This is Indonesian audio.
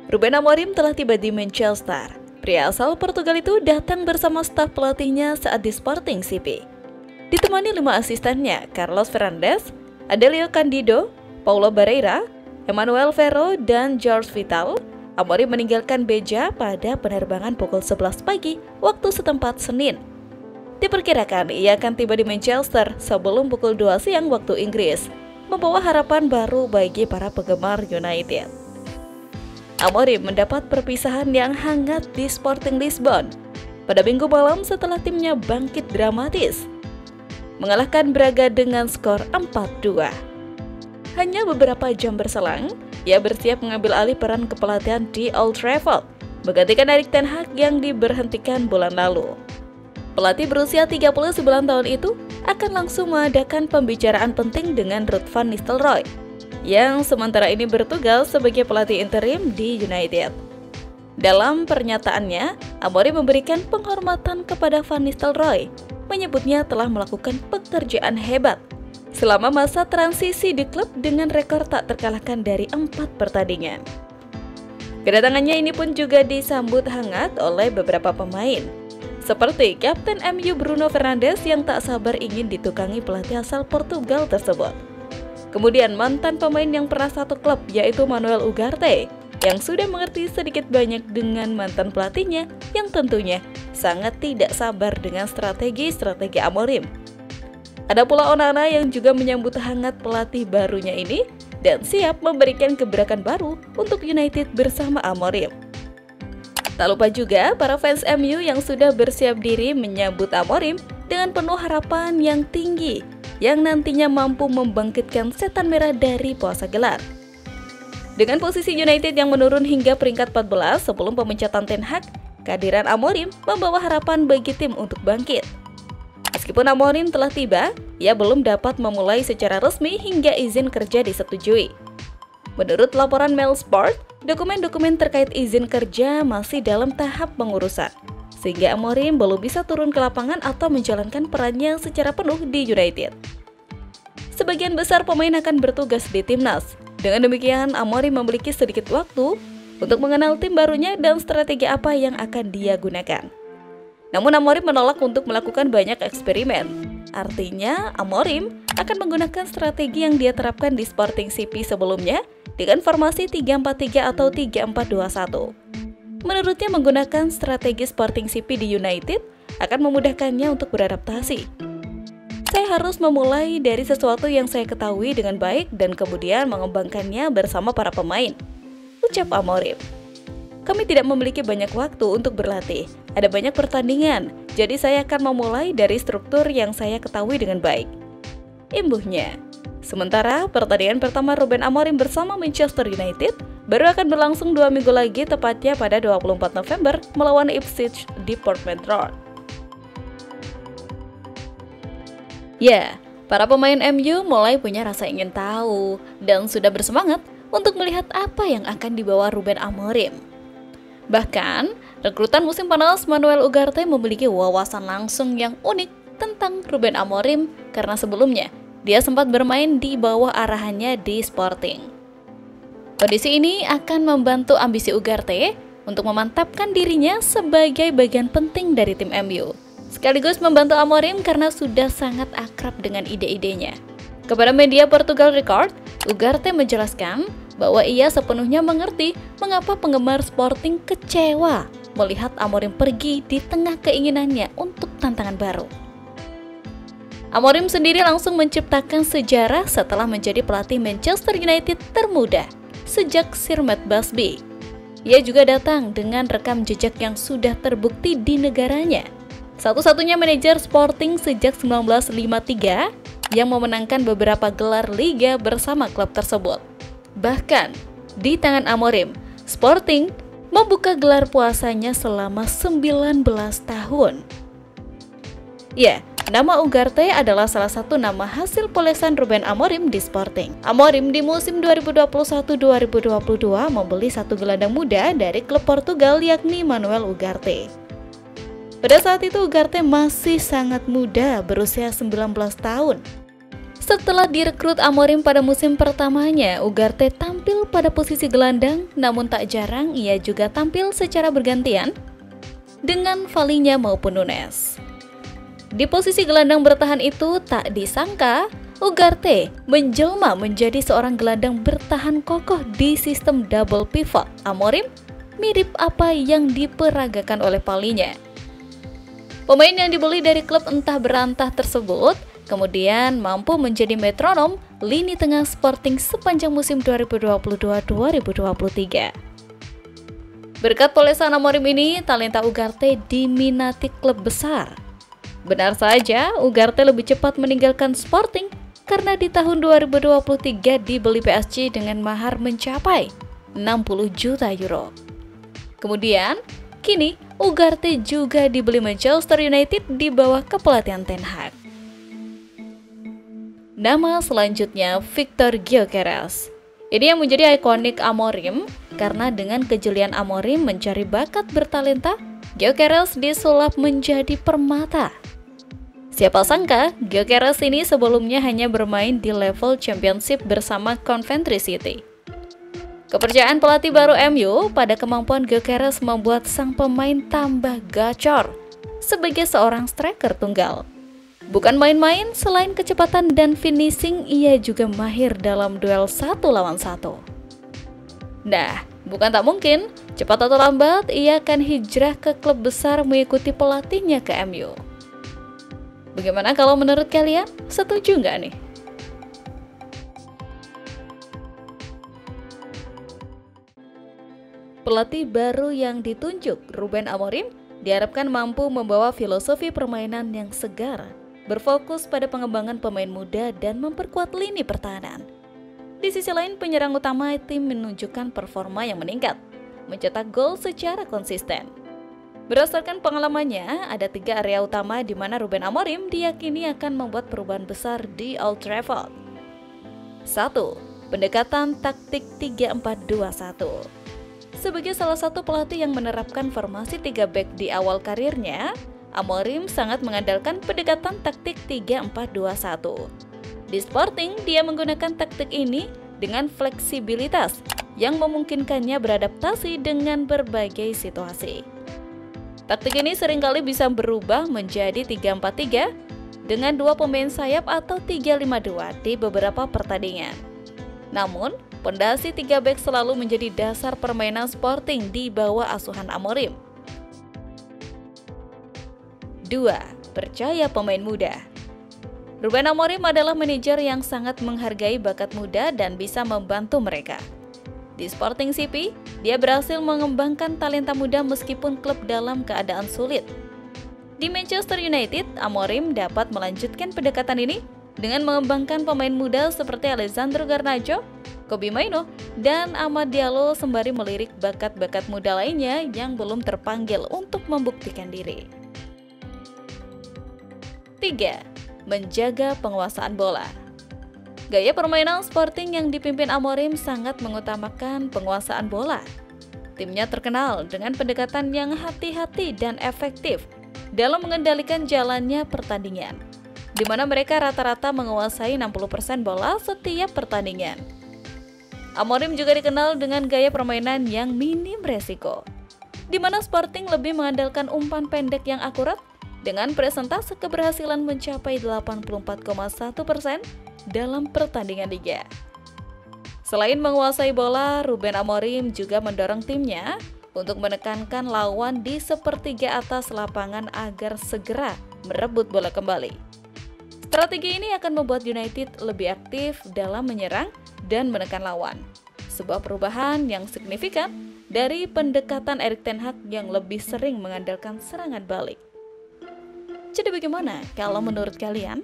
Ruben Amorim telah tiba di Manchester. Pria asal Portugal itu datang bersama staf pelatihnya saat di Sporting CP. Ditemani 5 asistennya, Carlos Fernandes, Adelio Candido, Paulo Barreira, Emmanuel Ferro, dan Jorge Vital. Amorim meninggalkan Beja pada penerbangan pukul 11 pagi waktu setempat Senin. Diperkirakan ia akan tiba di Manchester sebelum pukul 2 siang waktu Inggris, membawa harapan baru bagi para penggemar United. Amorim mendapat perpisahan yang hangat di Sporting Lisbon pada Minggu malam setelah timnya bangkit dramatis, mengalahkan Braga dengan skor 4-2. Hanya beberapa jam berselang, ia bersiap mengambil alih peran kepelatihan di Old Trafford, menggantikan Erik ten Hag yang diberhentikan bulan lalu. Pelatih berusia 39 tahun itu akan langsung mengadakan pembicaraan penting dengan Ruud van Nistelrooy, yang sementara ini bertugas sebagai pelatih interim di United. Dalam pernyataannya, Amorim memberikan penghormatan kepada Van Nistelrooy, menyebutnya telah melakukan pekerjaan hebat selama masa transisi di klub dengan rekor tak terkalahkan dari 4 pertandingan. Kedatangannya ini pun juga disambut hangat oleh beberapa pemain, seperti Kapten MU Bruno Fernandes yang tak sabar ingin ditukangi pelatih asal Portugal tersebut. Kemudian mantan pemain yang pernah satu klub yaitu Manuel Ugarte yang sudah mengerti sedikit banyak dengan mantan pelatihnya yang tentunya sangat tidak sabar dengan strategi Amorim. Ada pula Onana yang juga menyambut hangat pelatih barunya ini dan siap memberikan gebrakan baru untuk United bersama Amorim. Tak lupa juga para fans MU yang sudah bersiap diri menyambut Amorim dengan penuh harapan yang tinggi yang nantinya mampu membangkitkan setan merah dari puasa gelar. Dengan posisi United yang menurun hingga peringkat 14 sebelum pemecatan Ten Hag, kehadiran Amorim membawa harapan bagi tim untuk bangkit. Meskipun Amorim telah tiba, ia belum dapat memulai secara resmi hingga izin kerja disetujui. Menurut laporan Mail Sport, dokumen-dokumen terkait izin kerja masih dalam tahap pengurusan, sehingga Amorim belum bisa turun ke lapangan atau menjalankan perannya secara penuh di United. Sebagian besar pemain akan bertugas di timnas. Dengan demikian, Amorim memiliki sedikit waktu untuk mengenal tim barunya dan strategi apa yang akan dia gunakan. Namun Amorim menolak untuk melakukan banyak eksperimen. Artinya, Amorim akan menggunakan strategi yang dia terapkan di Sporting CP sebelumnya dengan formasi 3-4-3 atau 3-4-2-1. Menurutnya menggunakan strategi Sporting CP di United akan memudahkannya untuk beradaptasi. Saya harus memulai dari sesuatu yang saya ketahui dengan baik dan kemudian mengembangkannya bersama para pemain, ucap Amorim. Kami tidak memiliki banyak waktu untuk berlatih, ada banyak pertandingan, jadi saya akan memulai dari struktur yang saya ketahui dengan baik, imbuhnya. Sementara pertandingan pertama Ruben Amorim bersama Manchester United baru akan berlangsung 2 minggu lagi, tepatnya pada 24 November melawan Ipswich di Portman Road. Ya, para pemain MU mulai punya rasa ingin tahu dan sudah bersemangat untuk melihat apa yang akan dibawa Ruben Amorim. Bahkan, rekrutan musim panas Manuel Ugarte memiliki wawasan langsung yang unik tentang Ruben Amorim karena sebelumnya dia sempat bermain di bawah arahannya di Sporting. Kondisi ini akan membantu ambisi Ugarte untuk memantapkan dirinya sebagai bagian penting dari tim MU, sekaligus membantu Amorim karena sudah sangat akrab dengan ide-idenya. Kepada media Portugal Record, Ugarte menjelaskan bahwa ia sepenuhnya mengerti mengapa penggemar Sporting kecewa melihat Amorim pergi di tengah keinginannya untuk tantangan baru. Amorim sendiri langsung menciptakan sejarah setelah menjadi pelatih Manchester United termuda sejak Sir Matt Busby. Ia juga datang dengan rekam jejak yang sudah terbukti di negaranya. Satu-satunya manajer Sporting sejak 1953 yang memenangkan beberapa gelar liga bersama klub tersebut. Bahkan, di tangan Amorim, Sporting membuka gelar puasanya selama 19 tahun. Ya, nama Ugarte adalah salah satu nama hasil polesan Ruben Amorim di Sporting. Amorim di musim 2021-2022 membeli satu gelandang muda dari klub Portugal yakni Manuel Ugarte. Pada saat itu Ugarte masih sangat muda, berusia 19 tahun. Setelah direkrut Amorim pada musim pertamanya, Ugarte tampil pada posisi gelandang, namun tak jarang ia juga tampil secara bergantian dengan Valinya maupun Nunes. Di posisi gelandang bertahan itu tak disangka Ugarte menjelma menjadi seorang gelandang bertahan kokoh di sistem double pivot Amorim, mirip apa yang diperagakan oleh Valinya. Pemain yang dibeli dari klub entah berantah tersebut kemudian mampu menjadi metronom lini tengah Sporting sepanjang musim 2022-2023. Berkat polesan Amorim ini, talenta Ugarte diminati klub besar. Benar saja, Ugarte lebih cepat meninggalkan Sporting karena di tahun 2023 dibeli PSG dengan mahar mencapai 60 juta euro. Kemudian, kini Ugarte juga dibeli Manchester United di bawah kepelatihan Ten Hag. Nama selanjutnya Victor Gyökeres. Ini yang menjadi ikonik Amorim karena dengan kejelian Amorim mencari bakat bertalenta, Gyökeres disulap menjadi permata. Siapa sangka Gyökeres ini sebelumnya hanya bermain di level Championship bersama Coventry City. Kepercayaan pelatih baru MU pada kemampuan Gyökeres membuat sang pemain tambah gacor sebagai seorang striker tunggal. Bukan main-main, selain kecepatan dan finishing, ia juga mahir dalam duel 1 lawan 1. Nah, bukan tak mungkin, cepat atau lambat ia akan hijrah ke klub besar mengikuti pelatihnya ke MU. Bagaimana kalau menurut kalian? Setuju nggak nih? Pelatih baru yang ditunjuk, Ruben Amorim, diharapkan mampu membawa filosofi permainan yang segar, berfokus pada pengembangan pemain muda dan memperkuat lini pertahanan. Di sisi lain, penyerang utama tim menunjukkan performa yang meningkat, mencetak gol secara konsisten. Berdasarkan pengalamannya, ada 3 area utama di mana Ruben Amorim diyakini akan membuat perubahan besar di Old Trafford. 1. Pendekatan taktik 3-4-2-1. Sebagai salah satu pelatih yang menerapkan formasi 3 back di awal karirnya, Amorim sangat mengandalkan pendekatan taktik 3-4-2-1. Di Sporting, dia menggunakan taktik ini dengan fleksibilitas yang memungkinkannya beradaptasi dengan berbagai situasi. Taktik ini seringkali bisa berubah menjadi 3-4-3 dengan 2 pemain sayap atau 3-5-2 di beberapa pertandingan. Namun, pondasi 3 back selalu menjadi dasar permainan Sporting di bawah asuhan Amorim. 2. Percaya pemain muda. Ruben Amorim adalah manajer yang sangat menghargai bakat muda dan bisa membantu mereka. Di Sporting CP, dia berhasil mengembangkan talenta muda meskipun klub dalam keadaan sulit. Di Manchester United, Amorim dapat melanjutkan pendekatan ini dengan mengembangkan pemain muda seperti Alessandro Garnacho, Kobbie Mainoo, dan Amad Diallo sembari melirik bakat-bakat muda lainnya yang belum terpanggil untuk membuktikan diri. 3. Menjaga penguasaan bola. Gaya permainan Sporting yang dipimpin Amorim sangat mengutamakan penguasaan bola. Timnya terkenal dengan pendekatan yang hati-hati dan efektif dalam mengendalikan jalannya pertandingan, di mana mereka rata-rata menguasai 60% bola setiap pertandingan. Amorim juga dikenal dengan gaya permainan yang minim resiko, di mana Sporting lebih mengandalkan umpan pendek yang akurat dengan presentase keberhasilan mencapai 84,1% dalam pertandingan liga. Selain menguasai bola, Ruben Amorim juga mendorong timnya untuk menekankan lawan di sepertiga atas lapangan agar segera merebut bola kembali. Strategi ini akan membuat United lebih aktif dalam menyerang dan menekan lawan. Sebuah perubahan yang signifikan dari pendekatan Erik ten Hag yang lebih sering mengandalkan serangan balik. Jadi bagaimana kalau menurut kalian?